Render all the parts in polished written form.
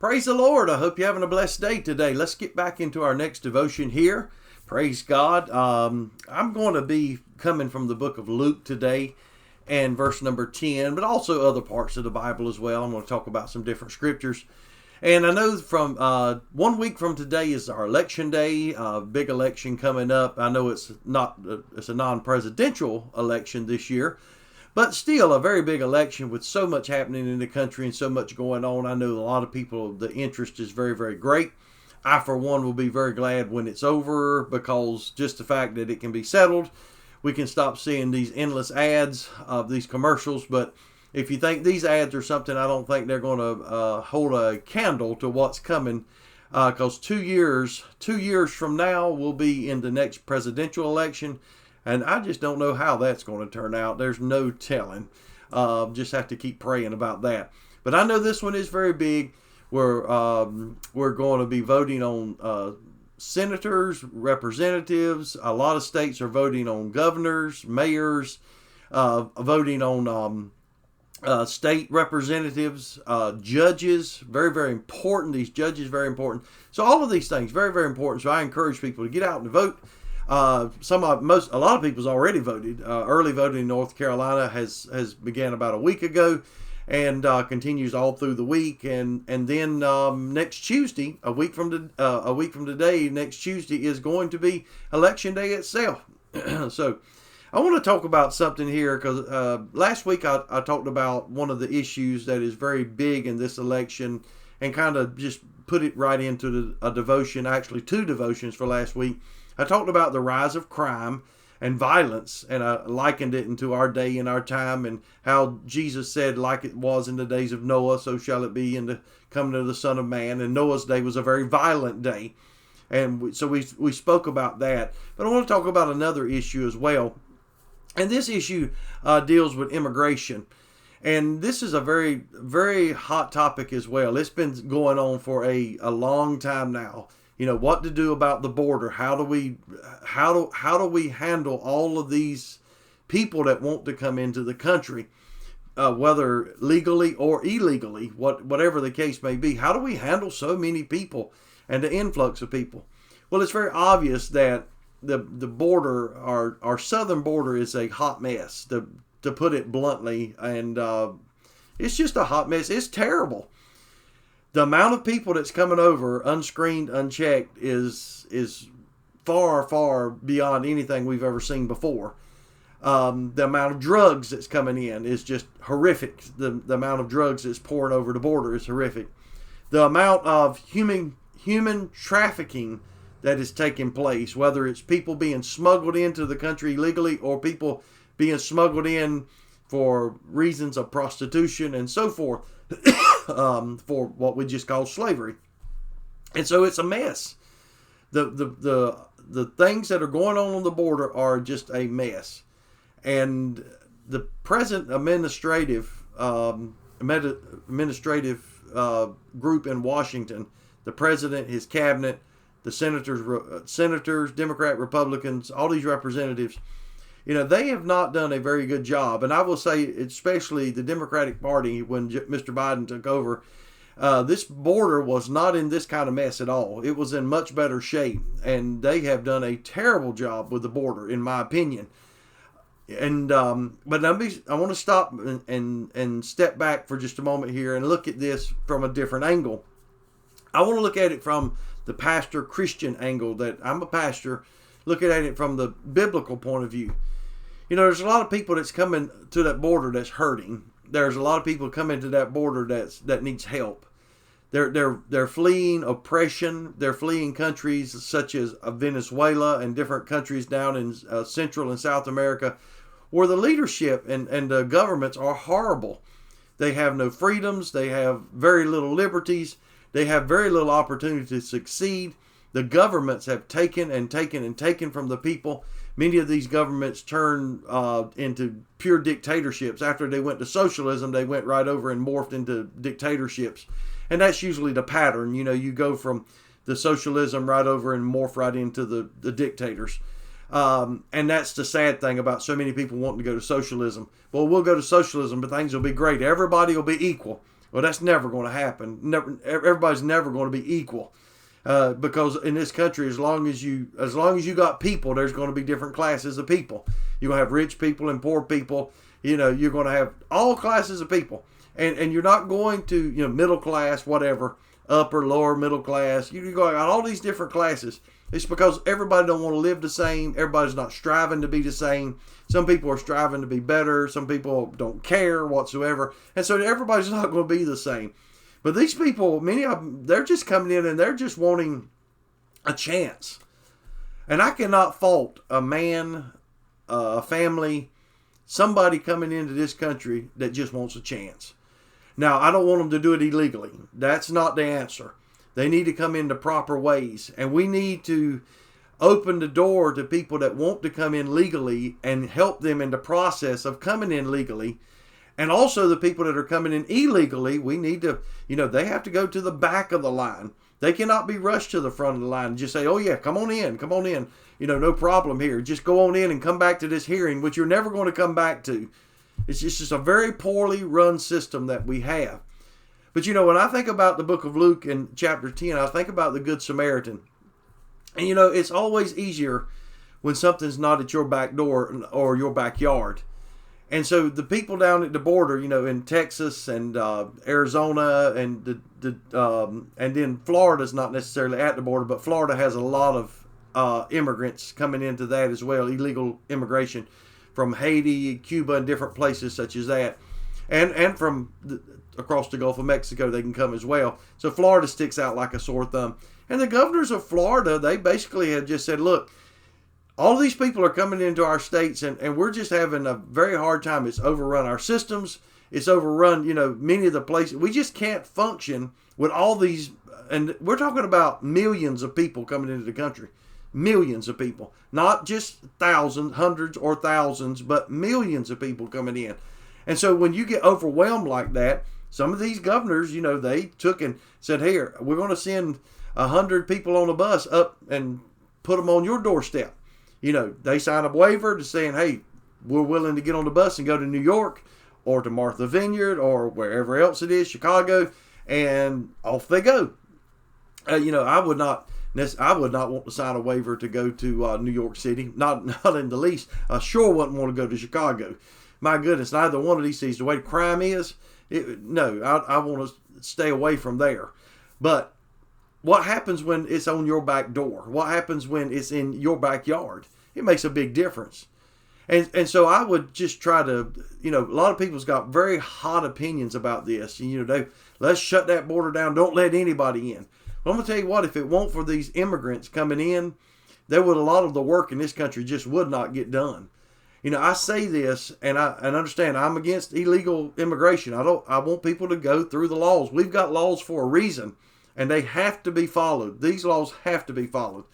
Praise the Lord. I hope you're having a blessed day today. Let's get back into our next devotion here. Praise God. I'm going to be coming from the book of Luke today and verse number 10, but also other parts of the Bible as well. I'm going to talk about some different scriptures. And I know from 1 week from today is our election day, big election coming up. I know it's a non-presidential election this year, but still a very big election with so much happening in the country and so much going on. I know a lot of people, the interest is very, very great. I, for one, will be very glad when it's over, because just the fact that it can be settled, we can stop seeing these endless ads of these commercials. But if you think these ads are something, I don't think they're going to hold a candle to what's coming, because 2 years from now we'll be in the next presidential election. And I just don't know how that's going to turn out. There's no telling. Just have to keep praying about that. But I know this one is very big. We're going to be voting on senators, representatives. A lot of states are voting on governors, mayors, voting on state representatives, judges. Very, very important. These judges, very important. So all of these things, very, very important. So I encourage people to get out and vote. A lot of people's already voted. Early voting in North Carolina has began about a week ago, and continues all through the week. And then next Tuesday, a week from today, next Tuesday is going to be election day itself. So I want to talk about something here, because last week I talked about one of the issues that is very big in this election, and kind of just put it right into a devotion, actually 2 devotions for last week. I talked about the rise of crime and violence, and I likened it into our day and our time, and how Jesus said, like it was in the days of Noah, so shall it be in the coming of the Son of Man. And Noah's day was a very violent day. And so we spoke about that. But I want to talk about another issue as well. And this issue deals with immigration. And this is a very, very hot topic as well. It's been going on for a long time now. You know, what to do about the border. How do we handle all of these people that want to come into the country, whether legally or illegally, whatever the case may be? How do we handle so many people and the influx of people? Well, it's very obvious that the border, our southern border, is a hot mess, to put it bluntly, and it's just a hot mess. It's terrible. The amount of people that's coming over unscreened, unchecked is far, far beyond anything we've ever seen before. The amount of drugs that's coming in is just horrific. The amount of drugs that's pouring over the border is horrific. The amount of human trafficking that is taking place, whether it's people being smuggled into the country illegally or people being smuggled in for reasons of prostitution and so forth, for what we just call slavery. And so it's a mess. The things that are going on the border are just a mess. And the present administrative group in Washington, the president, his cabinet, the senators, Democrat, Republicans, all these representatives, they have not done a very good job. And I will say, especially the Democratic Party, when Mr. Biden took over, this border was not in this kind of mess at all. It was in much better shape. And they have done a terrible job with the border, in my opinion. And but I want to stop and step back for just a moment here and look at this from a different angle. I want to look at it from the pastor Christian angle, that I'm a pastor, looking at it from the biblical point of view. There's a lot of people that's coming to that border that's hurting. There's a lot of people coming to that border that needs help. They're fleeing oppression. They're fleeing countries such as Venezuela and different countries down in Central and South America, where the leadership and the governments are horrible. They have no freedoms. They have very little liberties. They have very little opportunity to succeed. The governments have taken from the people. Many of these governments turned into pure dictatorships. After they went to socialism, they went right over and morphed into dictatorships. And that's usually the pattern. You go from the socialism right over and morph right into the dictators. And that's the sad thing about so many people wanting to go to socialism. Well, we'll go to socialism, but things will be great. Everybody will be equal. Well, that's never going to happen. Never, everybody's never going to be equal. Because in this country, as long as you got people, there's going to be different classes of people. You're going to have rich people and poor people. You're going to have all classes of people, and you're not going to middle class, whatever, upper, lower, middle class. You're going to have all these different classes. It's because everybody don't want to live the same. Everybody's not striving to be the same. Some people are striving to be better. Some people don't care whatsoever, and so everybody's not going to be the same. But these people, many of them, they're just coming in and they're just wanting a chance. And I cannot fault a man, a family, somebody coming into this country that just wants a chance. Now, I don't want them to do it illegally. That's not the answer. They need to come in the proper ways. And we need to open the door to people that want to come in legally and help them in the process of coming in legally. And also the people that are coming in illegally, we need to, they have to go to the back of the line. They cannot be rushed to the front of the line and just say, oh yeah, come on in. No problem here. Just go on in and come back to this hearing, which you're never going to come back to. It's just a very poorly run system that we have. But when I think about the book of Luke in chapter 10, I think about the Good Samaritan. And it's always easier when something's not at your back door or your backyard. And so the people down at the border, in Texas and Arizona and and then Florida's not necessarily at the border, but Florida has a lot of immigrants coming into that as well, illegal immigration from Haiti, Cuba, and different places such as that, and from across the Gulf of Mexico they can come as well. So Florida sticks out like a sore thumb. And the governors of Florida, they basically have just said, look, all of these people are coming into our states, and we're just having a very hard time. It's overrun our systems. It's overrun, many of the places. We just can't function with all these. And we're talking about millions of people coming into the country. Millions of people. Not just thousands, hundreds, or thousands, but millions of people coming in. And so when you get overwhelmed like that, some of these governors, they took and said, here, we're going to send 100 people on a bus up and put them on your doorstep. They sign a waiver to saying, hey, we're willing to get on the bus and go to New York or to Martha Vineyard or wherever else it is, Chicago, and off they go. I would not want to sign a waiver to go to New York City, not in the least. I sure wouldn't want to go to Chicago. My goodness, neither one of these cities, the way crime is, I want to stay away from there. But what happens when it's on your back door? What happens when it's in your backyard? It makes a big difference. And so I would just try to, a lot of people's got very hot opinions about this. Let's shut that border down. Don't let anybody in. Well, I'm going to tell you what, if it weren't for these immigrants coming in, a lot of the work in this country just would not get done. I say this and understand I'm against illegal immigration. I want people to go through the laws. We've got laws for a reason. And they have to be followed. These laws have to be followed.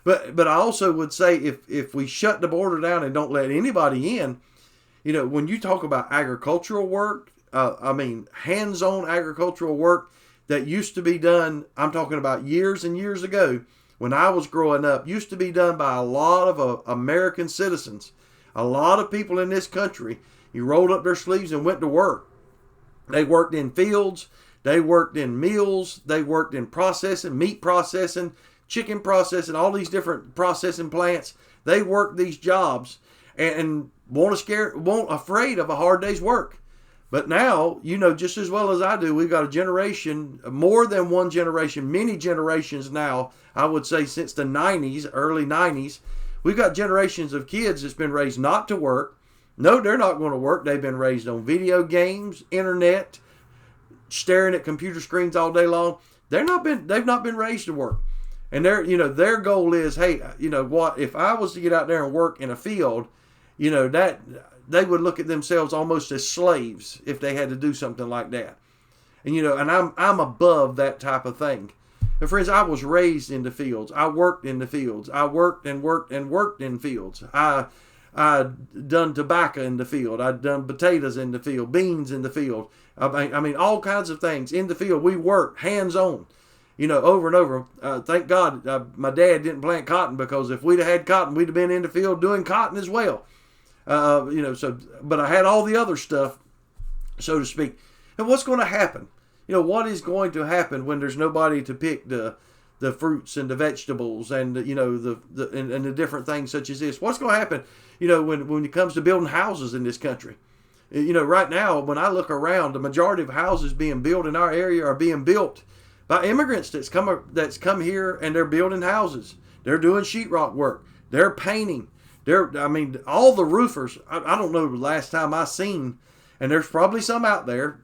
But I also would say if we shut the border down and don't let anybody in, when you talk about agricultural work, hands-on agricultural work that used to be done, I'm talking about years and years ago when I was growing up, used to be done by a lot of American citizens. A lot of people in this country, you rolled up their sleeves and went to work. They worked in fields. They worked in mills. They worked in processing, meat processing, chicken processing, all these different processing plants. They worked these jobs and weren't afraid of a hard day's work. But now, just as well as I do, we've got a generation, more than one generation, many generations now, I would say since the 90s, early 90s, we've got generations of kids that's been raised not to work. No, they're not going to work. They've been raised on video games, internet, staring at computer screens all day long. They've not been raised to work. And their goal is, hey, what, if I was to get out there and work in a field, that they would look at themselves almost as slaves if they had to do something like that. And and I'm above that type of thing. And friends, I was raised in the fields. I worked in the fields. I worked and worked and worked in fields. I done tobacco in the field. I'd done potatoes in the field, beans in the field. All kinds of things in the field. We worked hands-on, over and over. Thank God my dad didn't plant cotton, because if we'd have had cotton, we'd have been in the field doing cotton as well. But I had all the other stuff, so to speak. And what's going to happen? what is going to happen when there's nobody to pick the fruits and the vegetables and the different things such as this? What's going to happen, when it comes to building houses in this country? Right now, when I look around, the majority of houses being built in our area are being built by immigrants that's come here, and they're building houses. They're doing sheetrock work. They're painting. All the roofers. I don't know the last time I seen, and there's probably some out there.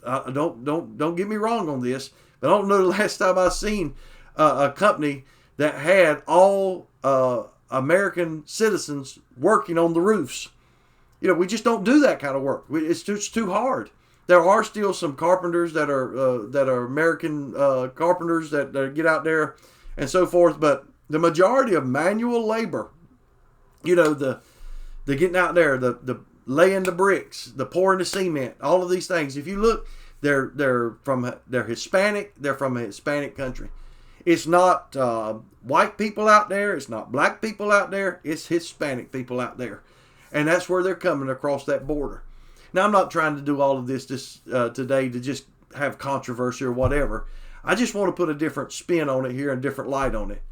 Don't get me wrong on this, but I don't know the last time I seen a company that had all American citizens working on the roofs. We just don't do that kind of work. It's too hard. There are still some carpenters that are American carpenters that get out there and so forth, but the majority of manual labor, the getting out there, the laying the bricks, the pouring the cement, all of these things. If you look, they're Hispanic. They're from a Hispanic country. It's not white people out there. It's not black people out there. It's Hispanic people out there. And that's where they're coming across that border. Now, I'm not trying to do all of this today to just have controversy or whatever. I just want to put a different spin on it here and a different light on it.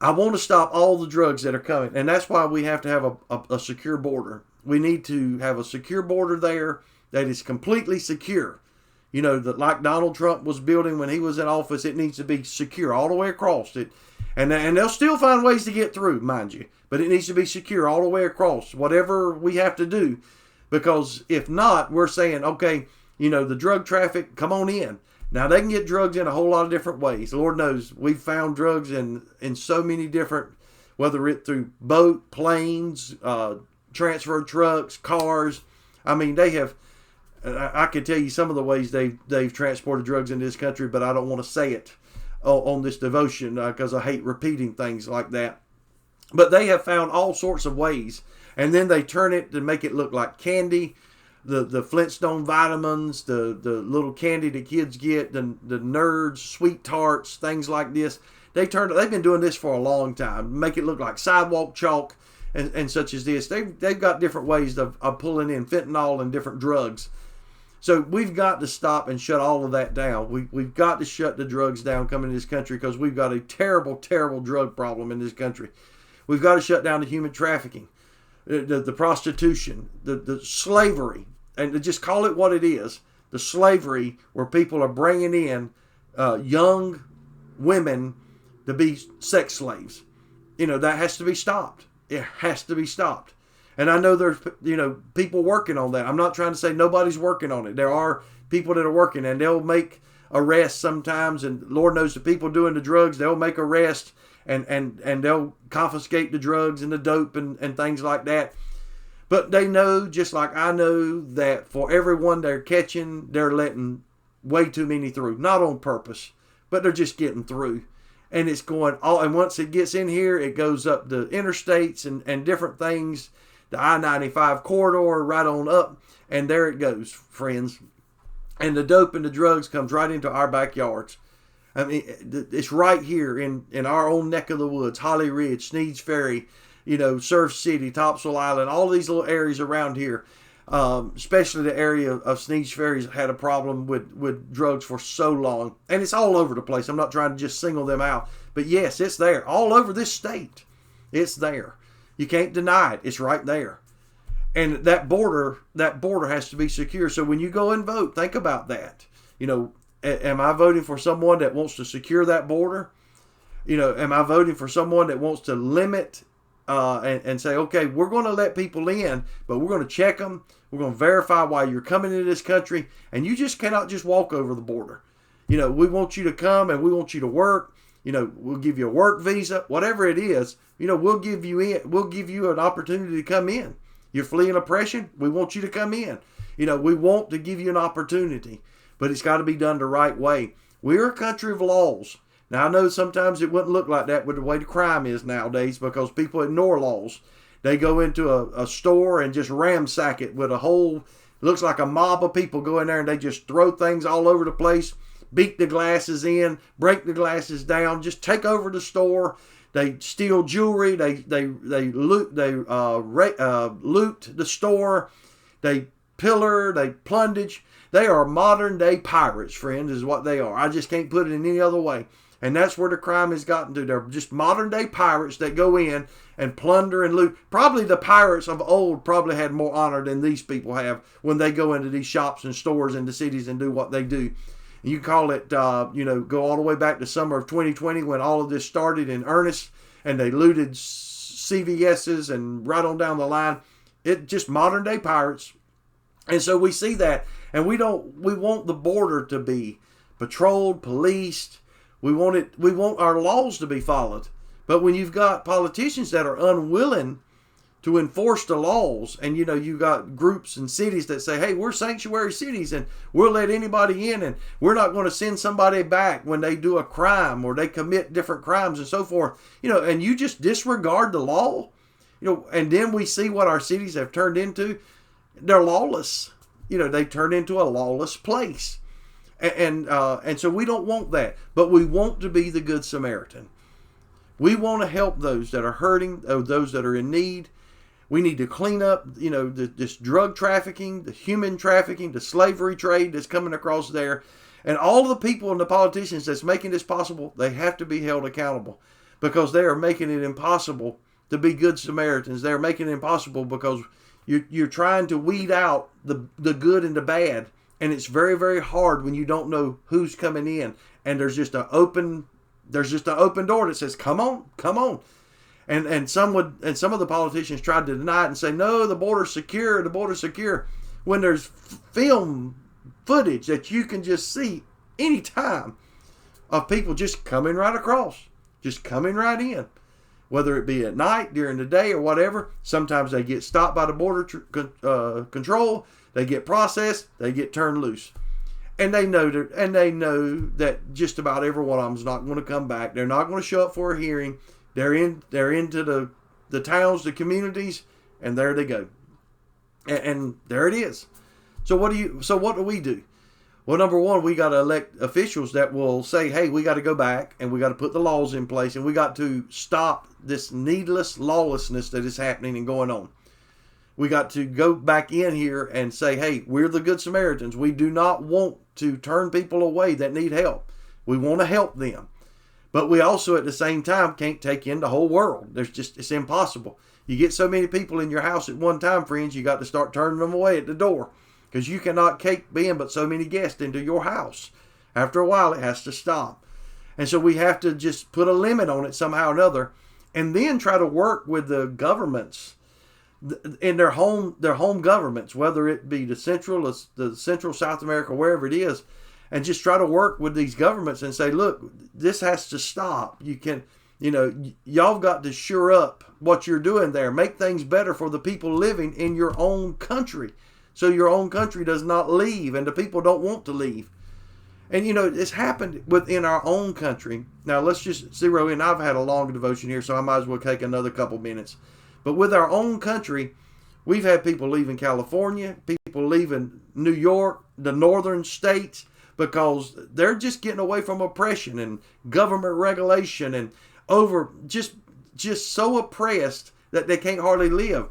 I want to stop all the drugs that are coming. And that's why we have to have a secure border. We need to have a secure border there that is completely secure. That like Donald Trump was building when he was in office, it needs to be secure all the way across it. And they'll still find ways to get through, mind you. But it needs to be secure all the way across, whatever we have to do. Because if not, we're saying, okay, the drug traffic, come on in. Now, they can get drugs in a whole lot of different ways. Lord knows, we've found drugs in so many different, whether it through boat, planes, transfer trucks, cars. They have, I could tell you some of the ways they've transported drugs in this country, but I don't want to say it on this devotion because I hate repeating things like that. But they have found all sorts of ways, and then they turn it to make it look like candy. The Flintstone vitamins, the little candy that kids get, the Nerds, Sweet Tarts, things like this. They've been doing this for a long time. Make it look like sidewalk chalk and such as this. They've got different ways of pulling in fentanyl and different drugs. So we've got to stop and shut all of that down. We've got to shut the drugs down coming to this country because we've got a terrible, terrible drug problem in this country. We've got to shut down the human trafficking, the prostitution, the slavery, and to just call it what it is, the slavery where people are bringing in young women to be sex slaves. That has to be stopped. It has to be stopped. And I know there's, people working on that. I'm not trying to say nobody's working on it. There are people that are working, and they'll make arrests sometimes, and Lord knows the people doing the drugs, they'll make arrests and they'll confiscate the drugs and the dope and things like that. But they know, just like I know, that for everyone they're catching, they're letting way too many through. Not on purpose, but they're just getting through. And it's going all, and once it gets in here, it goes up the interstates and different things, the I-95 corridor right on up, and there it goes, friends. And the dope and the drugs comes right into our backyards. It's right here in our own neck of the woods, Holly Ridge, Sneads Ferry, Surf City, Topsail Island, all these little areas around here. Especially the area of Sneads Ferry's had a problem with drugs for so long. And it's all over the place. I'm not trying to just single them out. But yes, it's there. All over this state. It's there. You can't deny it. It's right there. And that border has to be secure. So when you go and vote, think about that. Am I voting for someone that wants to secure that border? Am I voting for someone that wants to limit and say, okay, we're going to let people in, but we're going to check them. We're going to verify why you're coming into this country, and you just cannot just walk over the border. We want you to come and we want you to work. We'll give you a work visa, whatever it is. We'll give you an opportunity to come in. You're fleeing oppression. We want you to come in. We want to give you an opportunity, but it's got to be done the right way. We're a country of laws. Now, I know sometimes it wouldn't look like that with the way the crime is nowadays because people ignore laws. They go into a store and just ransack it with looks like a mob of people go in there and they just throw things all over the place, beat the glasses in, break the glasses down, just take over the store. They steal jewelry. They loot the store. They pillar, they plundered. They are modern day pirates, friends, is what they are. I just can't put it in any other way. And that's where the crime has gotten to. They're just modern day pirates that go in and plunder and loot. Probably the pirates of old probably had more honor than these people have when they go into these shops and stores in the cities and do what they do. You call it, go all the way back to summer of 2020 when all of this started in earnest and they looted CVS's and right on down the line. It just modern day pirates. And so we see that, and we want the border to be patrolled, policed. We want our laws to be followed. But when you've got politicians that are unwilling to enforce the laws, and you got groups and cities that say, hey, we're sanctuary cities and we'll let anybody in and we're not going to send somebody back when they do a crime or they commit different crimes and so forth, and you just disregard the law, and then we see what our cities have turned into. They're lawless. They turn into a lawless place. And so we don't want that, but we want to be the Good Samaritan. We want to help those that are hurting, those that are in need. We need to clean up, this drug trafficking, the human trafficking, the slavery trade that's coming across there. And all the people and the politicians that's making this possible, they have to be held accountable because they are making it impossible to be Good Samaritans. They're making it impossible because you're trying to weed out the good and the bad. And it's very, very hard when you don't know who's coming in. And there's just an open door that says, come on, come on. And some of the politicians tried to deny it and say, no, the border's secure, when there's film footage that you can just see anytime of people just coming right across, just coming right in. Whether it be at night, during the day, or whatever. Sometimes they get stopped by the border control. They get processed. They get turned loose, and they know that just about every one of them is not going to come back. They're not going to show up for a hearing. They're into the towns, the communities, and there they go. And there it is. So what do we do? Well, number one, we got to elect officials that will say, hey, we got to go back and we got to put the laws in place and we got to stop this needless lawlessness that is happening and going on. We got to go back in here and say, hey, we're the Good Samaritans. We do not want to turn people away that need help. We want to help them. But we also at the same time can't take in the whole world. It's impossible. You get so many people in your house at one time, friends, you got to start turning them away at the door. Because you cannot take in but so many guests into your house. After a while, it has to stop. And so we have to just put a limit on it somehow or another. And then try to work with the governments in their home governments, whether it be the Central South America, wherever it is. And just try to work with these governments and say, look, this has to stop. You can, y'all got to shore up what you're doing there. Make things better for the people living in your own country. So your own country does not leave and the people don't want to leave. And it's happened within our own country. Now let's just zero in. I've had a long devotion here, so I might as well take another couple minutes. But with our own country, we've had people leaving California, people leaving New York, the northern states, because they're just getting away from oppression and government regulation and just so oppressed that they can't hardly live.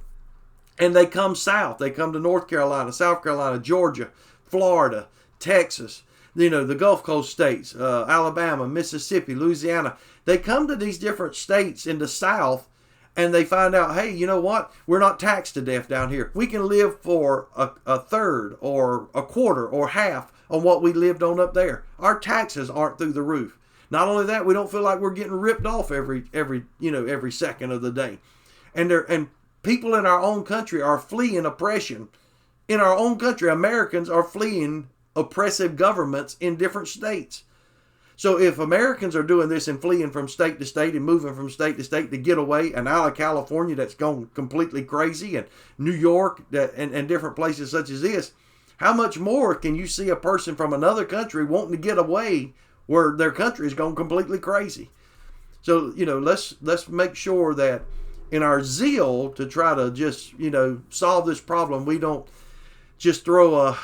And they come south. They come to North Carolina, South Carolina, Georgia, Florida, Texas, the Gulf Coast states, Alabama, Mississippi, Louisiana. They come to these different states in the South and they find out, hey, you know what? We're not taxed to death down here. We can live for a third or a quarter or half on what we lived on up there. Our taxes aren't through the roof. Not only that, we don't feel like we're getting ripped off every second of the day. And people in our own country are fleeing oppression. In our own country, Americans are fleeing oppressive governments in different states. So if Americans are doing this and fleeing from state to state and moving from state to state to get away, and out of California that's gone completely crazy, and New York and different places such as this, how much more can you see a person from another country wanting to get away where their country is gone completely crazy? So, let's make sure that in our zeal to try to just, solve this problem, we don't just throw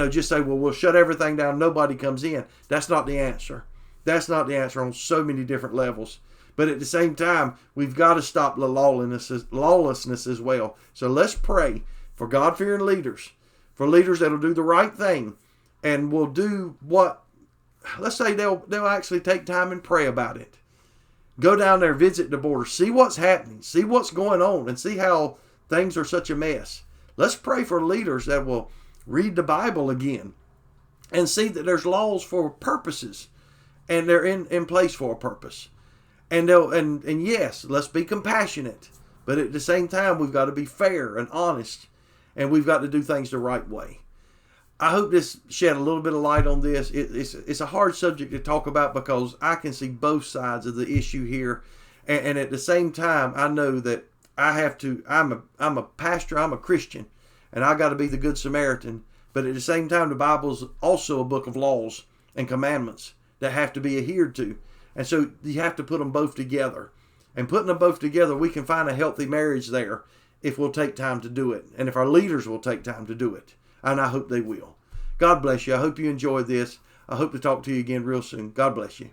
just say, well, we'll shut everything down. Nobody comes in. That's not the answer. That's not the answer on so many different levels. But at the same time, we've got to stop the lawlessness as well. So let's pray for God-fearing leaders. for leaders that'll do the right thing and will do what, let's say they'll actually take time and pray about it. Go down there, visit the border, see what's happening, see what's going on, and see how things are such a mess. Let's pray for leaders that will read the Bible again and see that there's laws for purposes, and they're in place for a purpose. And yes, let's be compassionate, but at the same time, we've got to be fair and honest, and we've got to do things the right way. I hope this shed a little bit of light on this. It's a hard subject to talk about because I can see both sides of the issue here, and at the same time, I know that I'm a pastor, I'm a Christian, and I got to be the good Samaritan. But at the same time, the Bible is also a book of laws and commandments that have to be adhered to, and so you have to put them both together. And putting them both together, we can find a healthy marriage there if we'll take time to do it, and if our leaders will take time to do it. And I hope they will. God bless you. I hope you enjoyed this. I hope to talk to you again real soon. God bless you.